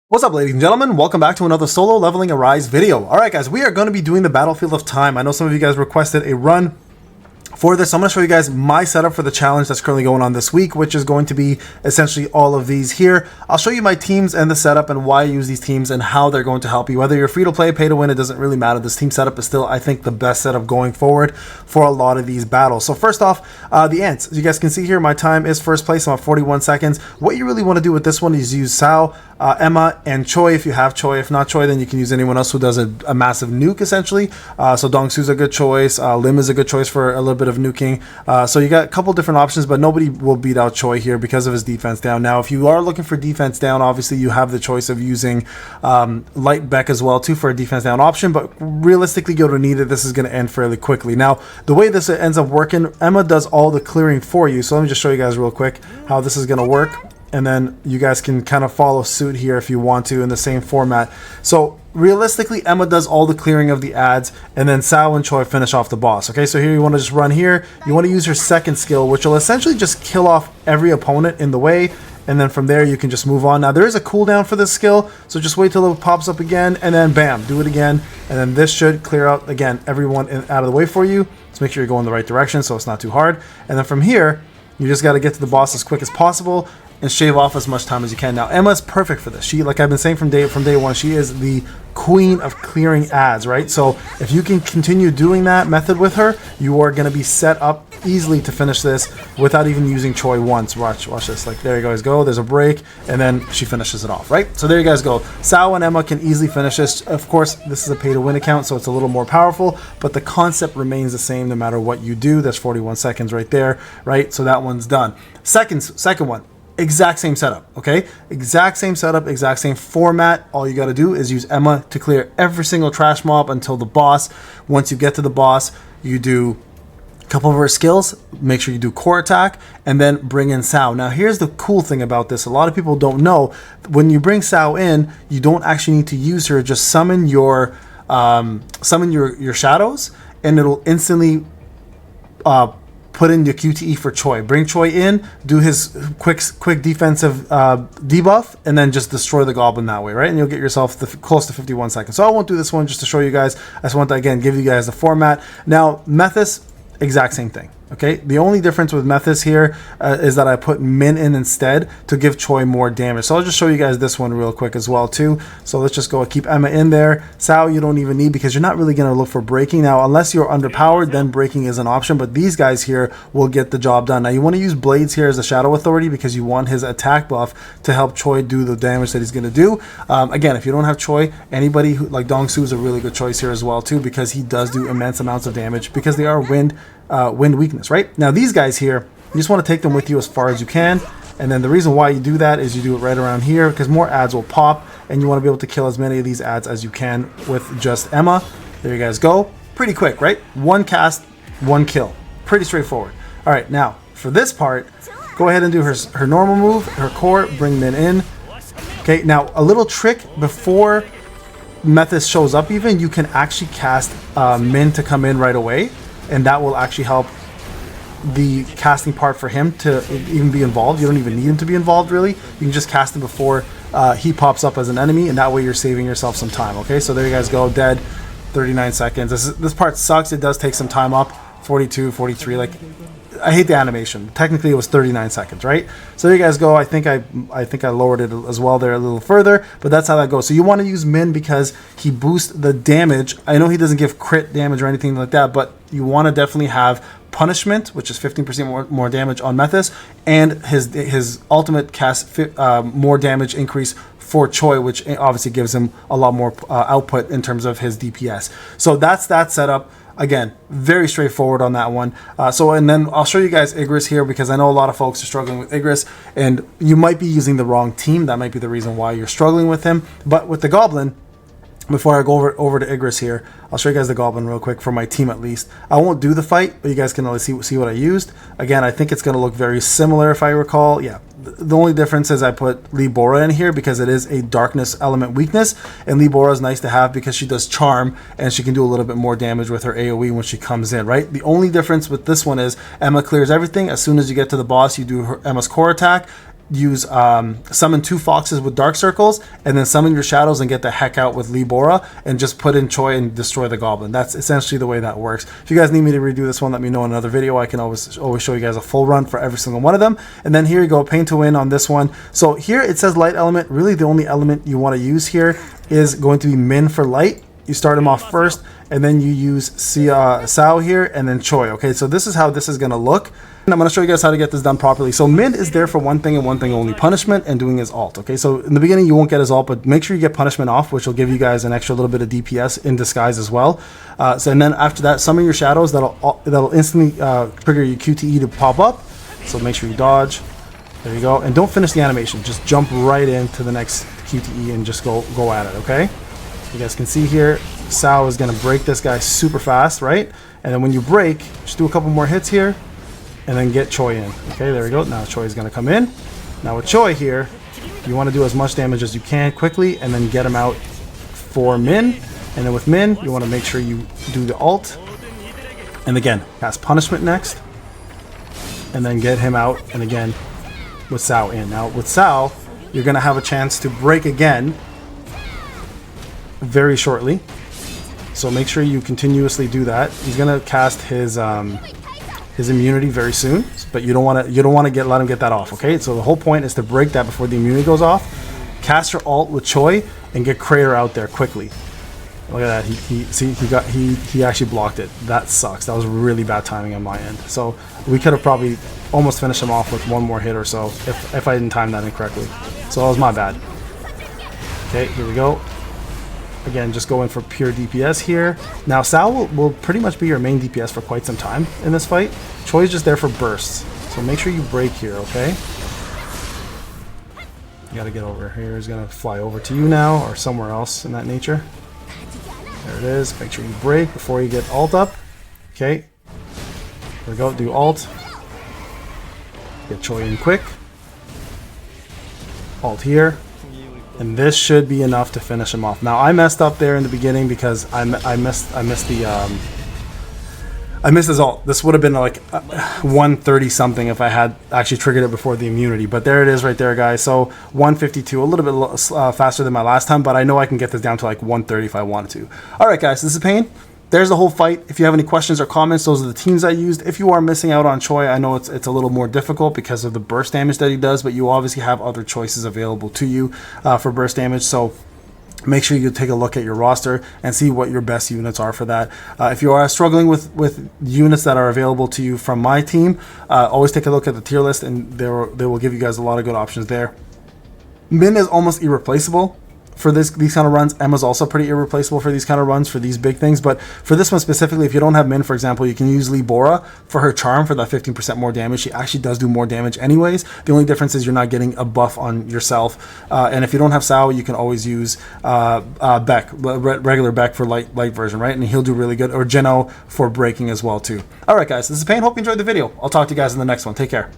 What's up, ladies and gentlemen? Welcome back to another solo leveling Arise video. Alright guys, we are going to be doing the Battlefield of Time. I know some of you guys requested a run for this. I'm going to show you guys my setup for the challenge that's currently going on this week, which is going to be essentially all of these here. I'll show you my teams and the setup and why I use these teams and how they're going to help you. Whether you're free to play, pay to win, it doesn't really matter. This team setup is still, I think, the best setup going forward for a lot of these battles. So first off, the ants. As you guys can see here, my time is first place. I'm at 41 seconds. What you really want to do with this one is use Sao, Emma, and Choi if you have Choi. If not Choi, then you can use anyone else who does a massive nuke, essentially. So Dongsu's a good choice. Lim is a good choice for a little bit of nuking. So you got a couple different options, but nobody will beat out Choi here because of his defense down. Now, if you are looking for defense down, obviously you have the choice of using Light Beck as well too for a defense down option, but realistically you don't need it. This is going to end fairly quickly. Now, the way this ends up working, Emma does all the clearing for you. So let me just show you guys real quick how this is going to work. And then you guys can kind of follow suit here if you want to in the same format. So realistically, Emma does all the clearing of the ads, and then Sao and Choi finish off the boss. Okay, so here you want to just run here. You want to use your second skill, which will essentially just kill off every opponent in the way. And then from there, you can just move on. Now, there is a cooldown for this skill, so just wait till it pops up again, and then bam, do it again. And then this should clear out, again, everyone out of the way for you. Just make sure you're going the right direction so it's not too hard. And then from here, you just got to get to the boss as quick as possible and shave off as much time as you can. Now, Emma's perfect for this. She, like I've been saying from day one, she is the queen of clearing ads, right? So if you can continue doing that method with her, you are going to be set up easily to finish this without even using Choi once. Watch this. Like, there you guys go. There's a break, and then she finishes it off, right? So there you guys go. Sao and Emma can easily finish this. Of course, this is a pay-to-win account, so it's a little more powerful, but the concept remains the same no matter what you do. That's 41 seconds right there, right? So that one's done. Second one. Exact same setup, okay? Exact same setup, exact same format. All you got to do is use Emma to clear every single trash mob until the boss. Once you get to the boss, you do a couple of her skills. Make sure you do core attack, and then bring in Sao. Now, here's the cool thing about this. A lot of people don't know. When you bring Sao in, you don't actually need to use her. Just summon your shadows, and it'll instantly put in your QTE for Choi. Bring Choi in, do his quick defensive debuff, and then just destroy the Goblin that way, right? And you'll get yourself close to 51 seconds. So I won't do this one just to show you guys. I just want to, again, give you guys the format. Now, Methus, exact same thing. Okay, the only difference with Methus here is that I put Min in instead to give Choi more damage. So I'll just show you guys this one real quick as well too. So let's just go keep Emma in there. Sao you don't even need because you're not really going to look for breaking. Now, unless you're underpowered, then breaking is an option, but these guys here will get the job done. Now, you want to use Blades here as a Shadow Authority because you want his attack buff to help Choi do the damage that he's going to do. Again, if you don't have Choi, anybody like Dongsu is a really good choice here as well too because he does do immense amounts of damage because they are wind weakness, right? Now these guys here, you just want to take them with you as far as you can, and then the reason why you do that is you do it right around here because more ads will pop, and you want to be able to kill as many of these ads as you can with just Emma. There you guys go. Pretty quick, right? One cast, one kill. Pretty straightforward. All right, now for this part, go ahead and do her normal move, her core, bring Min in. Okay, now a little trick before Methus shows up even, you can actually cast Min to come in right away, and that will actually help the casting part for him to even be involved. You don't even need him to be involved, really. You can just cast him before he pops up as an enemy, and that way you're saving yourself some time, okay? So there you guys go, dead, 39 seconds. This part sucks. It does take some time up, 42, 43, like... I hate the animation. Technically, it was 39 seconds, right? So there you guys go. I think I lowered it as well there a little further, but that's how that goes. So you want to use Min because he boosts the damage. I know he doesn't give crit damage or anything like that, but you want to definitely have punishment, which is 15% more damage on Methus, and his ultimate cast more damage increase for Choi, which obviously gives him a lot more output in terms of his DPS. So that's that setup. Again, very straightforward on that one. And then I'll show you guys Igris here because I know a lot of folks are struggling with Igris, and you might be using the wrong team. That might be the reason why you're struggling with him. But with the Goblin, before I go over to Igris here, I'll show you guys the Goblin real quick for my team at least. I won't do the fight, but you guys can only see what I used. Again, I think it's going to look very similar if I recall. Yeah, the only difference is I put Lee Bora in here because it is a darkness element weakness, and Lee Bora is nice to have because she does charm and she can do a little bit more damage with her AoE when she comes in, right? The only difference with this one is Emma clears everything. As soon as you get to the boss, you do Emma's core attack. use summon 2 foxes with dark circles, and then summon your shadows and get the heck out with Libora, and just put in Choi and destroy the goblin. That's essentially the way that works. If you guys need me to redo this one, let me know in another video. I can always show you guys a full run for every single one of them. And then here you go, Pain to win on this one. So here it says light element. Really the only element you want to use here is going to be Min for light. You start him off first, and then you use Sao here, and then Choi. Okay, so this is how this is going to look. And I'm going to show you guys how to get this done properly. So Min is there for one thing and one thing only, punishment and doing his ult. Okay, so in the beginning you won't get his ult, but make sure you get punishment off, which will give you guys an extra little bit of DPS in disguise as well. And then after that, summon your shadows. That'll instantly trigger your QTE to pop up. So make sure you dodge. There you go. And don't finish the animation. Just jump right into the next QTE and just go at it, okay? You guys can see here, Sao is going to break this guy super fast, right? And then when you break, just do a couple more hits here, and then get Choi in. Okay, there we go. Now Choi is going to come in. Now with Choi here, you want to do as much damage as you can quickly, and then get him out for Min. And then with Min, you want to make sure you do the ult. And again, cast Punishment next. And then get him out, and again, with Sao in. Now with Sao, you're going to have a chance to break again very shortly, so make sure you continuously do that. He's gonna cast his immunity very soon, but you don't want to let him get that off. Okay, so the whole point is to break that before the immunity goes off. Cast your ult with Choi and get Crater out there quickly. Look at that. He actually blocked it. That sucks. That was really bad timing on my end. So we could have probably almost finished him off with one more hit or so if I didn't time that incorrectly. So that was my bad. Okay, here we go. Again, just go in for pure DPS here. Now, Sao will pretty much be your main DPS for quite some time in this fight. Choi is just there for bursts. So make sure you break here, okay? You gotta get over here. He's gonna fly over to you now, or somewhere else in that nature. There it is. Make sure you break before you get ult up. Okay. There we go. Do ult. Get Choi in quick. Ult here. And this should be enough to finish him off. Now I messed up there in the beginning because I missed his ult. This would have been like 130 something if I had actually triggered it before the immunity. But there it is right there, guys. So 152, a little bit faster than my last time, but I know I can get this down to like 130 if I wanted to. All right, guys, this is Payne. There's the whole fight. If you have any questions or comments, those are the teams I used. If you are missing out on Choi, I know it's a little more difficult because of the burst damage that he does, but you obviously have other choices available to you for burst damage. So make sure you take a look at your roster and see what your best units are for that. If you are struggling with units that are available to you from my team, always take a look at the tier list, and they will give you guys a lot of good options there. Min is almost irreplaceable for these kind of runs. Emma's also pretty irreplaceable for these kind of runs, for these big things. But for this one specifically, if you don't have Min, for example, you can use Libora for her charm for that 15% more damage. She actually does do more damage anyways. The only difference is you're not getting a buff on yourself. And if you don't have Sao, you can always use Beck, regular Beck for light version, right? And he'll do really good. Or Geno for breaking as well too. All right, guys, this is Payne. Hope you enjoyed the video. I'll talk to you guys in the next one. Take care.